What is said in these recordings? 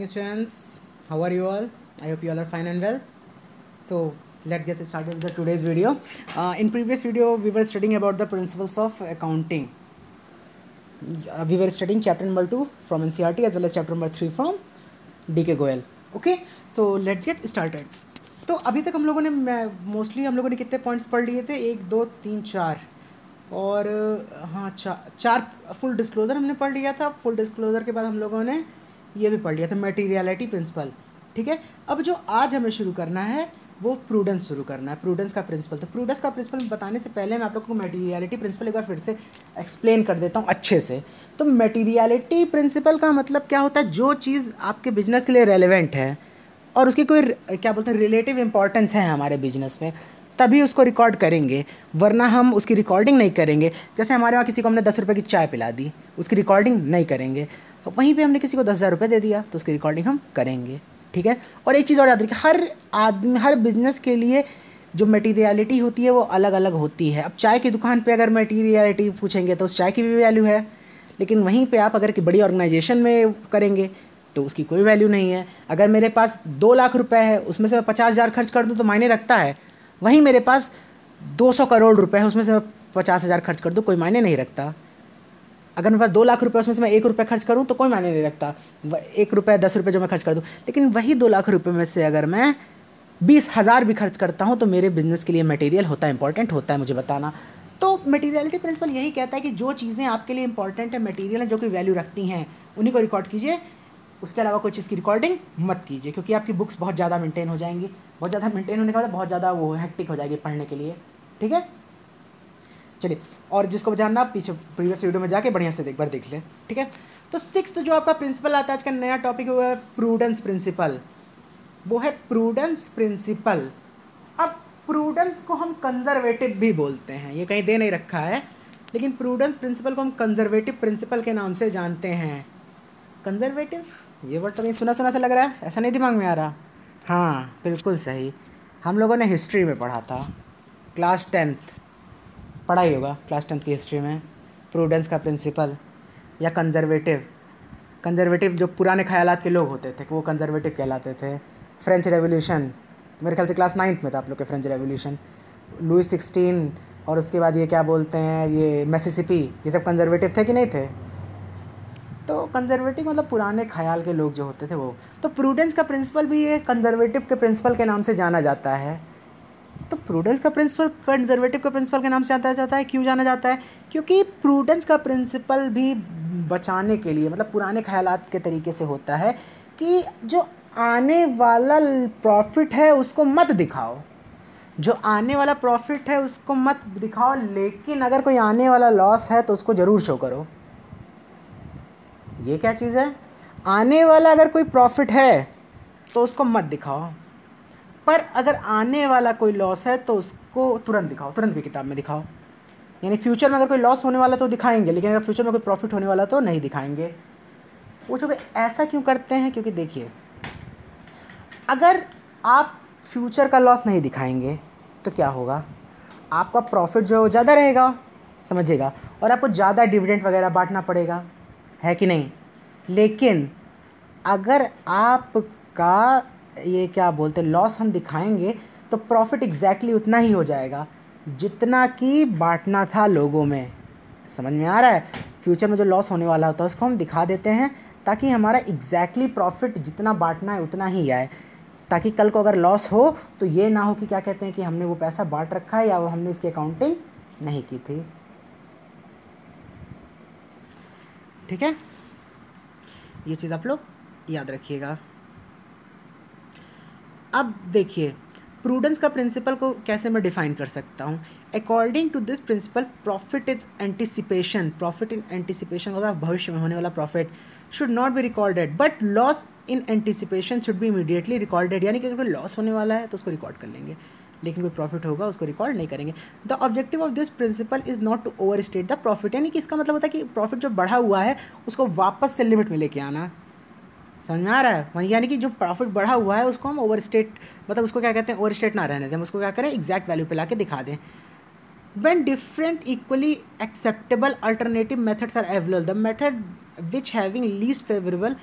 Students, how are you all? I hope you all are fine and well. So let's get started with the today's video. In previous video, we were studying about the principles of accounting. We were studying chapter number 2 from NCERT as well as chapter number 3 from DK Goyal. Okay, so let's get started. तो अभी तक हम लोगों ने mostly हम लोगों ने कितने पॉइंट्स पढ़ लिए थे? 1 2 3 4 और हाँ चार फुल डिस्क्लोजर हमने पढ़ लिया था. फुल डिस्क्लोजर के बाद हम लोगों ने ये भी पढ़ लिया था मटेरियलिटी प्रिंसिपल. ठीक है, अब जो आज हमें शुरू करना है वो प्रूडेंस शुरू करना है, प्रूडेंस का प्रिंसिपल. तो प्रूडेंस का प्रिंसिपल बताने से पहले मैं आप लोगों को मटेरियलिटी प्रिंसिपल एक बार फिर से एक्सप्लेन कर देता हूँ अच्छे से. तो मटेरियलिटी प्रिंसिपल का मतलब क्या होता है? जो चीज़ आपके बिजनेस के लिए रेलिवेंट है और उसकी कोई क्या बोलते हैं रिलेटिव इंपॉर्टेंस है हमारे बिजनेस में, तभी उसको रिकॉर्ड करेंगे, वरना हम उसकी रिकॉर्डिंग नहीं करेंगे. जैसे हमारे वहाँ किसी को हमने 10 रुपये की चाय पिला दी, उसकी रिकॉर्डिंग नहीं करेंगे. वहीं पे हमने किसी को 10,000 रुपये दे दिया तो उसकी रिकॉर्डिंग हम करेंगे. ठीक है, और एक चीज़ और याद रखिए, हर आदमी हर बिजनेस के लिए जो मटेरियलिटी होती है वो अलग अलग होती है. अब चाय की दुकान पे अगर मटेरियलिटी पूछेंगे तो उस चाय की भी वैल्यू है, लेकिन वहीं पे आप अगर कि बड़ी ऑर्गेनाइजेशन में करेंगे तो उसकी कोई वैल्यू नहीं है. अगर मेरे पास 2 लाख रुपए है, उसमें से मैं 50,000 खर्च कर दूँ तो मायने रखता है. वहीं मेरे पास 200 करोड़ रुपए है, उसमें से मैं 50,000 खर्च कर दूँ, कोई मायने नहीं रखता. अगर मेरे पास 2 लाख रुपए उसमें से मैं 1 रुपये खर्च करूँ तो कोई मायने नहीं रखता. 1 रुपये 10 रुपये जो मैं खर्च कर दूँ. लेकिन वही 2 लाख रुपये में से अगर मैं 20,000 भी खर्च करता हूँ तो मेरे बिजनेस के लिए मटेरियल होता है, इंपॉर्टेंट होता है मुझे बताना. तो मटेरियलिटी प्रिंसिपल यही कहता है कि जो चीज़ें आपके लिए इंपॉर्टेंट है, मटेरियल है, जो कोई वैल्यू रखती हैं, उन्हीं को रिकॉर्ड कीजिए. उसके अलावा कोई चीज़ की रिकॉर्डिंग मत कीजिए, क्योंकि आपकी बुक्स बहुत ज़्यादा मेंटेन हो जाएंगी. बहुत ज़्यादा मेंटेन होने के बाद बहुत ज़्यादा वो हेक्टिक हो जाएगी पढ़ने के लिए. ठीक है, चलिए, और जिसको जानना पीछे प्रीवियस वीडियो में जाके बढ़िया से एक बार देख ले. ठीक है, तो 6th जो आपका प्रिंसिपल आता है, आज का नया टॉपिक वो है प्रूडेंस प्रिंसिपल. वो है प्रूडेंस प्रिंसिपल. अब प्रूडेंस को हम कंजर्वेटिव भी बोलते हैं, ये कहीं दे नहीं रखा है, लेकिन प्रूडेंस प्रिंसिपल को हम कंजर्वेटिव प्रिंसिपल के नाम से जानते हैं. कंजर्वेटिव, ये वर्ड तो नहीं सुना सुना सा लग रहा है, ऐसा नहीं दिमाग में आ रहा? हाँ बिल्कुल सही, हम लोगों ने हिस्ट्री में पढ़ा था, क्लास 10th पढ़ा ही होगा, क्लास 10th की हिस्ट्री में. प्रूडेंस का प्रिंसिपल या कंजर्वेटिव. कंजर्वेटिव जो पुराने ख्यालात के लोग होते थे वो कंजर्वेटिव कहलाते थे. फ्रेंच रेवोल्यूशन, मेरे ख्याल से क्लास 9th में था आप लोग के फ्रेंच रेवोल्यूशन. लुई 16 और उसके बाद ये क्या बोलते हैं, ये मिसिसिपी, ये सब कंजर्वेटिव थे कि नहीं थे? तो कंजर्वेटिव मतलब पुराने ख्याल के लोग जो होते थे वो. तो प्रूडेंस का प्रिंसिपल भी ये कंजर्वेटिव के प्रिंसिपल के नाम से जाना जाता है. तो प्रूडेंस का प्रिंसिपल कंजर्वेटिव के प्रिंसिपल के नाम से जाना जाता है. क्यों जाना जाता है? क्योंकि प्रूडेंस का प्रिंसिपल भी बचाने के लिए, मतलब पुराने ख्यालात के तरीके से होता है कि जो आने वाला प्रॉफिट है उसको मत दिखाओ, जो आने वाला प्रॉफिट है उसको मत दिखाओ, लेकिन अगर कोई आने वाला लॉस है तो उसको ज़रूर शो करो. ये क्या चीज़ है? आने वाला अगर कोई प्रॉफिट है तो उसको मत दिखाओ, पर अगर आने वाला कोई लॉस है तो उसको तुरंत दिखाओ, तुरंत की किताब में दिखाओ. यानी फ्यूचर में अगर कोई लॉस होने वाला तो दिखाएंगे, लेकिन अगर फ्यूचर में कोई प्रॉफिट होने वाला तो नहीं दिखाएंगे. पूछोगे ऐसा क्यों करते हैं? क्योंकि देखिए, अगर आप फ्यूचर का लॉस नहीं दिखाएंगे तो क्या होगा, आपका प्रॉफिट जो ज़्यादा रहेगा, समझिएगा, और आपको ज़्यादा डिविडेंड वगैरह बांटना पड़ेगा, है कि नहीं? लेकिन अगर आपका ये क्या बोलते हैं लॉस हम दिखाएंगे तो प्रॉफिट एग्जैक्टली उतना ही हो जाएगा जितना कि बांटना था लोगों में. समझ में आ रहा है? फ्यूचर में जो लॉस होने वाला होता है उसको हम दिखा देते हैं ताकि हमारा एग्जैक्टली प्रॉफिट जितना बांटना है उतना ही आए, ताकि कल को अगर लॉस हो तो ये ना हो कि क्या कहते हैं कि हमने वो पैसा बांट रखा है या वो हमने इसकी अकाउंटिंग नहीं की थी. ठीक है, ये चीज़ आप लोग याद रखिएगा. अब देखिए, प्रूडेंस का प्रिंसिपल को कैसे मैं डिफाइन कर सकता हूँ. According to this principle, profit is anticipation. Profit in anticipation मतलब भविष्य में होने वाला profit should not be recorded, but loss in anticipation should be immediately recorded. यानी कि अगर कोई लॉस होने वाला है तो उसको रिकॉर्ड कर लेंगे, लेकिन कोई प्रॉफिट होगा उसको रिकॉर्ड नहीं करेंगे. The objective of this principle is not to overstate the profit. यानी कि इसका मतलब होता है कि प्रॉफिट जो बढ़ा हुआ है उसको वापस से लिमिट में लेके आना. समझ में आ रहा है? वही यानी कि जो प्रॉफिट बढ़ा हुआ है उसको हम ओवर स्टेट, मतलब उसको क्या कहते हैं, ओवर स्टेट ना रहने दें, हम उसको क्या करें, एग्जैक्ट वैल्यू पे ला के दिखा दें. When different equally acceptable alternative methods are available, the method which having least favorable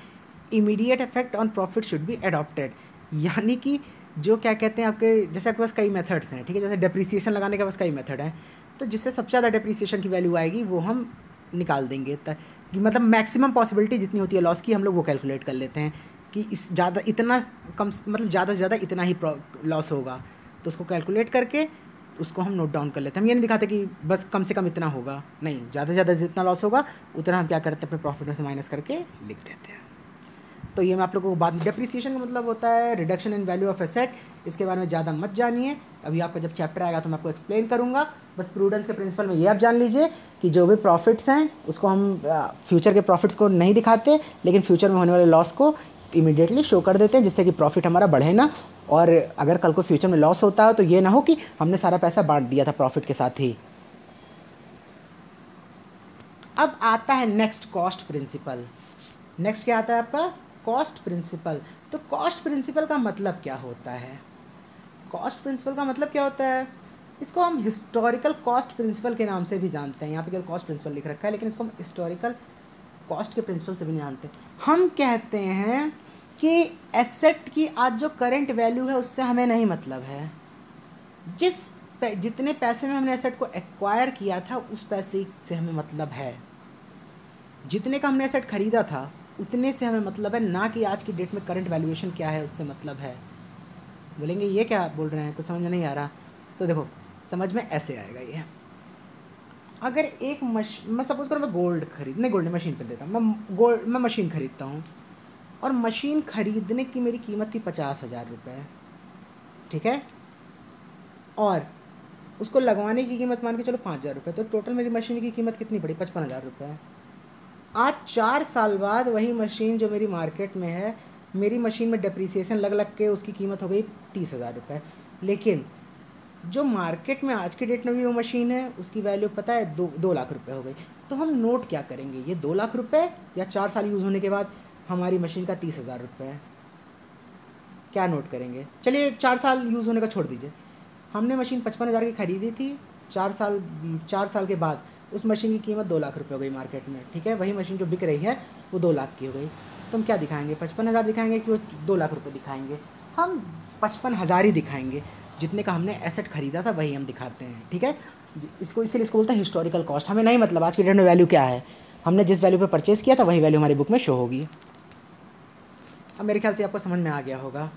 immediate effect on profit should be adopted, यानी कि जो क्या कहते हैं आपके, जैसे आपके पास कई मेथड्स हैं, ठीक है, जैसे डेप्रिसिएशन लगाने के पास कई मेथड हैं, तो जिससे सबसे ज़्यादा डेप्रिसिएशन की वैल्यू आएगी वो हम निकाल देंगे, कि मतलब मैक्सिमम पॉसिबिलिटी जितनी होती है लॉस की हम लोग वो कैलकुलेट कर लेते हैं कि इस ज़्यादा इतना कम, मतलब ज़्यादा से ज़्यादा इतना ही लॉस होगा, तो उसको कैलकुलेट करके उसको हम नोट डाउन कर लेते हैं। हम ये नहीं दिखाते कि बस कम से कम इतना होगा, नहीं, ज़्यादा से ज़्यादा जितना लॉस होगा उतना हम क्या करते हैं, अपने प्रॉफिट में से माइनस करके लिख देते हैं। तो ये मैं आप लोगों को बात, डेप्रिसिएशन का मतलब होता है reduction in value of asset. इसके बारे में ज़्यादा मत जानिए, अभी आपका जब चैप्टर आएगा तो मैं आपको एक्सप्लेन करूँगा। बस प्रूडेंस के प्रिंसिपल में ये आप जान लीजिए कि जो भी प्रॉफिट्स हैं उसको हम फ्यूचर के प्रॉफिट्स को नहीं दिखाते, लेकिन फ्यूचर में होने वाले लॉस को इमीडिएटली शो कर देते हैं, जिससे कि प्रॉफिट हमारा बढ़े ना, और अगर कल को फ्यूचर में लॉस होता है तो ये ना हो कि हमने सारा पैसा बांट दिया था प्रॉफिट के साथ ही। अब आता है नेक्स्ट कॉस्ट प्रिंसिपल। नेक्स्ट क्या आता है आपका, कॉस्ट प्रिंसिपल। तो कॉस्ट प्रिंसिपल का मतलब क्या होता है, कॉस्ट प्रिंसिपल का मतलब क्या होता है, इसको हम हिस्टोरिकल कॉस्ट प्रिंसिपल के नाम से भी जानते हैं। यहाँ पे केवल कॉस्ट प्रिंसिपल लिख रखा है, लेकिन इसको हम हिस्टोरिकल कॉस्ट के प्रिंसिपल से भी नहीं जानते। हम कहते हैं कि एसेट की आज जो करंट वैल्यू है उससे हमें नहीं मतलब है, जितने पैसे में हमने एसेट को एक्वायर किया था उस पैसे से हमें मतलब है, जितने का हमने एसेट खरीदा था उतने से हमें मतलब है, ना कि आज की डेट में करंट वैल्यूएशन क्या है उससे मतलब है। बोलेंगे ये क्या बोल रहे हैं, कुछ समझ में नहीं आ रहा, तो देखो समझ में ऐसे आएगा ये। अगर एक मैं सपोज करो मैं गोल्ड मशीन पर देता हूँ, मैं मशीन खरीदता हूँ, और मशीन खरीदने की मेरी कीमत थी 50,000 रुपये, ठीक है, और उसको लगवाने की कीमत मान के चलो 5,000 रुपये, तो टोटल मेरी मशीन की कीमत कितनी पड़ी, 55,000 रुपये। आज 4 साल बाद वही मशीन जो मेरी मार्केट में है, मेरी मशीन में डेप्रिसिएशन लग के उसकी कीमत हो गई 30,000 रुपये, लेकिन जो मार्केट में आज की डेट में भी वो मशीन है उसकी वैल्यू पता है 2 लाख रुपए हो गई। तो हम नोट क्या करेंगे, ये 2 लाख रुपए या 4 साल यूज़ होने के बाद हमारी मशीन का 30,000 रुपये, क्या नोट करेंगे। चलिए 4 साल यूज़ होने का छोड़ दीजिए, हमने मशीन 55,000 की खरीदी थी, 4 साल के बाद उस मशीन की कीमत 2 लाख रुपये हो गई मार्केट में, ठीक है, वही मशीन जो बिक रही है वो 2 लाख की हो गई। तो हम क्या दिखाएंगे, 55,000 दिखाएंगे कि वो 2 लाख रुपये दिखाएंगे, हम 55,000 ही दिखाएंगे, जितने का हमने एसेट खरीदा था वही हम दिखाते हैं, ठीक है। इसलिए इसको बोलते हैं हिस्टोरिकल कॉस्ट। हमें नहीं मतलब आज की डेट में वैल्यू क्या है, हमने जिस वैल्यू पे परचेज़ किया था वही वैल्यू हमारी बुक में शो होगी। अब मेरे ख्याल से आपको समझ में आ गया होगा।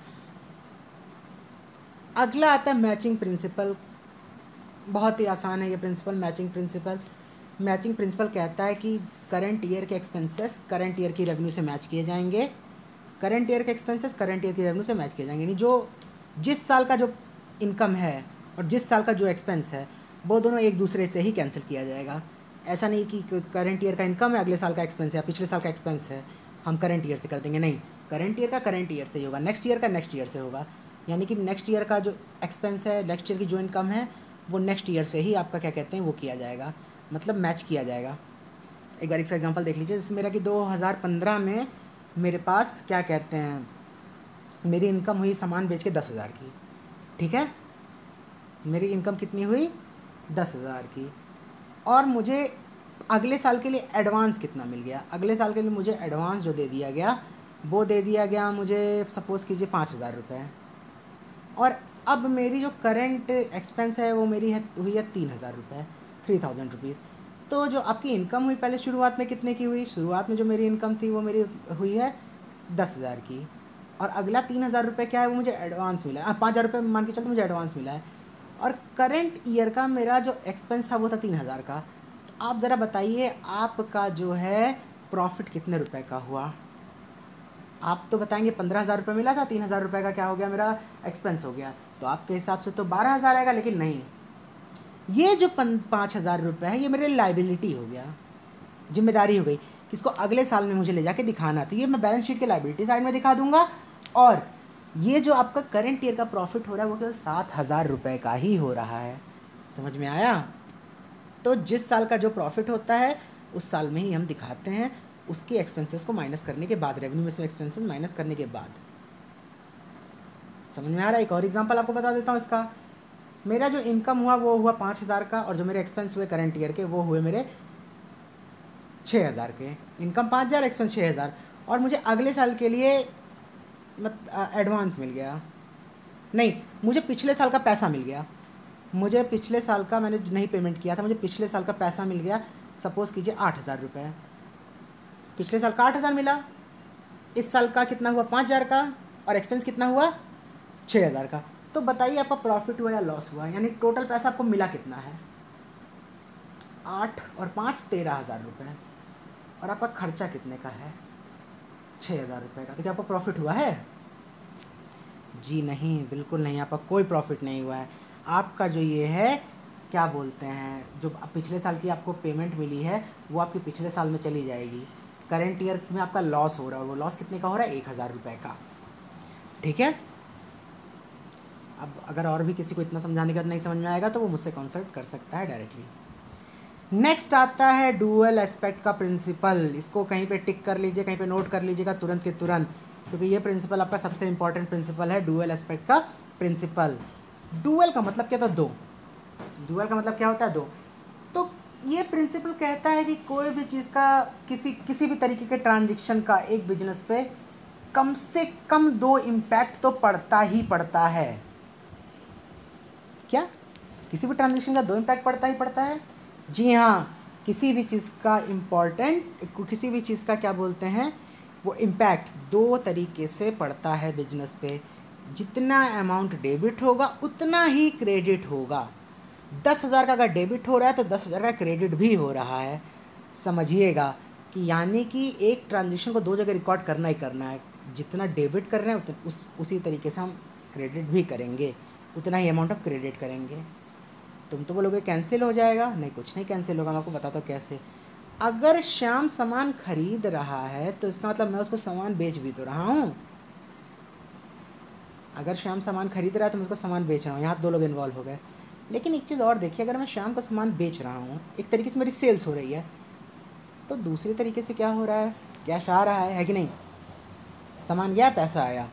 अगला आता है मैचिंग प्रिंसिपल। बहुत ही आसान है ये principle, matching principle. Matching principle कहता है कि करंट ईयर के एक्सपेंसेस करंट ईयर की रेवेन्यू से मैच किए जाएंगे, करंट ईयर के एक्सपेंसेस करंट ईयर की रेवेन्यू से मैच किए जाएंगे, यानी जो जिस साल का जो इनकम है और जिस साल का जो एक्सपेंस है वो दोनों एक दूसरे से ही कैंसिल किया जाएगा। ऐसा नहीं कि करंट ईयर का इनकम है, अगले साल का एक्सपेंस है, या पिछले साल का एक्सपेंस है हम करंट ईयर से कर देंगे, नहीं, करंट ईयर का करंट ईयर से ही होगा, नेक्स्ट ईयर का नेक्स्ट ईयर से होगा। यानी कि नेक्स्ट ईयर का जो एक्सपेंस है, नेक्स्ट ईयर की जो इनकम है वो नेक्स्ट ईयर से ही आपका क्या कहते हैं वो किया जाएगा, मतलब मैच किया जाएगा। एक बार इसका एग्जांपल देख लीजिए, जैसे मेरा कि 2015 में मेरे पास क्या कहते हैं मेरी इनकम हुई सामान बेच के 10,000 की, ठीक है, मेरी इनकम कितनी हुई 10,000 की, और मुझे अगले साल के लिए एडवांस कितना मिल गया, अगले साल के लिए मुझे एडवांस जो दे दिया गया वो दे दिया गया मुझे सपोज़ कीजिए 5,000 रुपये, और अब मेरी जो करंट एक्सपेंस है वो मेरी हुई है 3,000 रुपये, 3,000 रुपीज़। तो जो आपकी इनकम हुई पहले शुरुआत में कितने की हुई, शुरुआत में जो मेरी इनकम थी वो मेरी हुई है 10,000 की, और अगला 3,000 रुपये क्या है वो मुझे एडवांस मिला है, 5,000 रुपये मान के चलते मुझे एडवांस मिला है, और करंट ईयर का मेरा जो एक्सपेंस था वो था 3,000 का। तो आप ज़रा बताइए आपका जो है प्रॉफिट कितने रुपए का हुआ। आप तो बताएंगे 15,000 रुपये मिला था, 3,000 रुपये का क्या हो गया मेरा एक्सपेंस हो गया, तो आपके हिसाब से तो 12,000 आएगा, लेकिन नहीं, ये जो 5,000 रुपये है ये मेरे लाइबिलिटी हो गया, जिम्मेदारी हो गई, किसको अगले साल में मुझे ले जाके दिखाना, तो ये मैं बैलेंस शीट के लाइबिलिटी साइड में दिखा दूंगा, और ये जो आपका करंट ईयर का प्रॉफिट हो रहा है वो केवल 7,000 रुपये का ही हो रहा है। समझ में आया। तो जिस साल का जो प्रॉफिट होता है उस साल में ही हम दिखाते हैं, उसके एक्सपेंसेस को माइनस करने के बाद, रेवेन्यू में से एक्सपेंसेस माइनस करने के बाद। समझ में आ रहा है। एक और एग्जांपल आपको बता देता हूँ इसका। मेरा जो इनकम हुआ वो हुआ 5,000 का, और जो मेरे एक्सपेंस हुए करंट ईयर के वो हुए मेरे 6,000 के। इनकम 5,000, एक्सपेंस 6,000, और मुझे अगले साल के लिए एडवांस मिल गया, नहीं मुझे पिछले साल का पैसा मिल गया, मुझे पिछले साल का मैंने नहीं पेमेंट किया था, मुझे पिछले साल का पैसा मिल गया, सपोज़ कीजिए 8,000 रुपये, पिछले साल का 8,000 मिला, इस साल का कितना हुआ 5,000 का, और एक्सपेंस कितना हुआ 6,000 का। तो बताइए आपका प्रॉफिट हुआ या लॉस हुआ, यानी टोटल पैसा आपको मिला कितना है, 8 और 5 13,000 रुपये, और आपका खर्चा कितने का है 6,000 रुपये का। तो क्या आपको प्रॉफिट हुआ है? जी नहीं, बिल्कुल नहीं, आपका कोई प्रॉफिट नहीं हुआ है। आपका जो ये है क्या बोलते हैं, जो पिछले साल की आपको पेमेंट मिली है वो आपकी पिछले साल में चली जाएगी, करेंट ईयर में आपका लॉस हो रहा है, और वो लॉस कितने का हो रहा है 1,000 रुपये का। ठीक है, अब अगर और भी किसी को इतना समझाने के बाद नहीं समझ में आएगा तो वो मुझसे कंसल्ट कर सकता है डायरेक्टली। नेक्स्ट आता है डुअल एस्पेक्ट का प्रिंसिपल। इसको कहीं पे टिक कर लीजिए, कहीं पे नोट कर लीजिएगा तुरंत के तुरंत, क्योंकि ये प्रिंसिपल आपका सबसे इंपॉर्टेंट प्रिंसिपल है, डुअल एस्पेक्ट का प्रिंसिपल। डुअल का मतलब क्या होता है? दो। डुअल का मतलब क्या होता है? दो। तो ये प्रिंसिपल कहता है कि कोई भी चीज़ का, किसी भी तरीके के ट्रांजेक्शन का एक बिजनेस पे कम से कम 2 इम्पैक्ट तो पड़ता ही पड़ता है। क्या? किसी भी ट्रांजेक्शन का 2 इम्पैक्ट पड़ता ही पड़ता है? जी हाँ, किसी भी चीज़ का किसी भी चीज़ का क्या बोलते हैं, वो इम्पैक्ट 2 तरीके से पड़ता है बिजनेस पे। जितना अमाउंट डेबिट होगा उतना ही क्रेडिट होगा। 10,000 का अगर डेबिट हो रहा है तो 10,000 का क्रेडिट भी हो रहा है। समझिएगा कि यानी कि एक ट्रांजेक्शन को 2 जगह रिकॉर्ड करना ही करना है। जितना डेबिट कर रहे हैं उसी तरीके से हम क्रेडिट भी करेंगे, उतना ही अमाउंट हम क्रेडिट करेंगे। तुम तो बोलोगे कैंसिल हो जाएगा, नहीं कुछ नहीं कैंसिल होगा, मैं आपको बताता हूँ कैसे। अगर श्याम सामान खरीद रहा है तो इसका मतलब मैं उसको सामान बेच भी तो रहा हूँ। अगर श्याम सामान खरीद रहा है तो मैं उसको सामान बेच रहा हूँ, यहाँ 2 लोग इन्वॉल्व हो गए। लेकिन एक चीज़ और देखिए, अगर मैं श्याम को सामान बेच रहा हूँ, एक तरीके से मेरी सेल्स हो रही है, तो दूसरे तरीके से क्या हो रहा है, कैश आ रहा है कि नहीं? सामान गया, पैसा आया।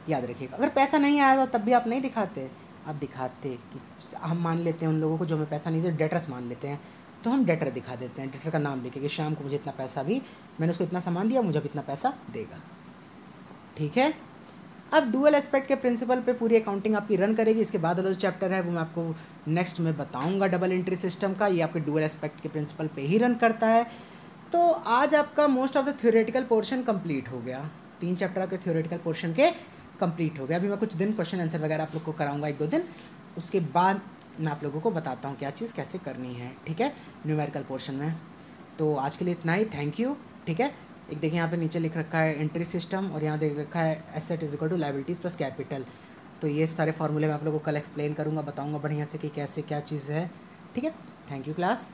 याद रखिएगा, अगर पैसा नहीं आया तो तब भी आप नहीं दिखाते, आप दिखाते कि हम मान लेते हैं उन लोगों को जो हमें पैसा नहीं दे, डेटर्स मान लेते हैं, तो हम डेटर दिखा देते हैं, डेटर का नाम लिखे कि शाम को मुझे इतना पैसा भी, मैंने उसको इतना सामान दिया, मुझे अब इतना पैसा देगा। ठीक है, अब डुअल एस्पेक्ट के प्रिंसिपल पे पूरी अकाउंटिंग आपकी रन करेगी। इसके बाद वाला जो चैप्टर है वो मैं आपको नेक्स्ट में बताऊंगा डबल एंट्री सिस्टम का, ये आपके डुअल एस्पेक्ट के प्रिंसिपल पे ही रन करता है। तो आज आपका most of the theoretical portion complete हो गया, 3 चैप्टर आपके थ्योरेटिकल पोर्शन के कंप्लीट हो गया। अभी मैं कुछ दिन क्वेश्चन आंसर वगैरह आप लोग को कराऊंगा 1-2 दिन, उसके बाद मैं आप लोगों को बताता हूँ क्या चीज़ कैसे करनी है। ठीक है, न्यूमेरिकल पोर्शन में। तो आज के लिए इतना ही, थैंक यू। ठीक है, एक देखिए यहाँ पे नीचे लिख रखा है एंट्री सिस्टम, और यहाँ देख रखा है asset is equal to liabilities plus capital. तो ये सारे फॉर्मूले मैं आप लोगों को कल एक्सप्लेन करूँगा, बताऊँगा बढ़िया से कि कैसे क्या चीज़ है। ठीक है, थैंक यू क्लास।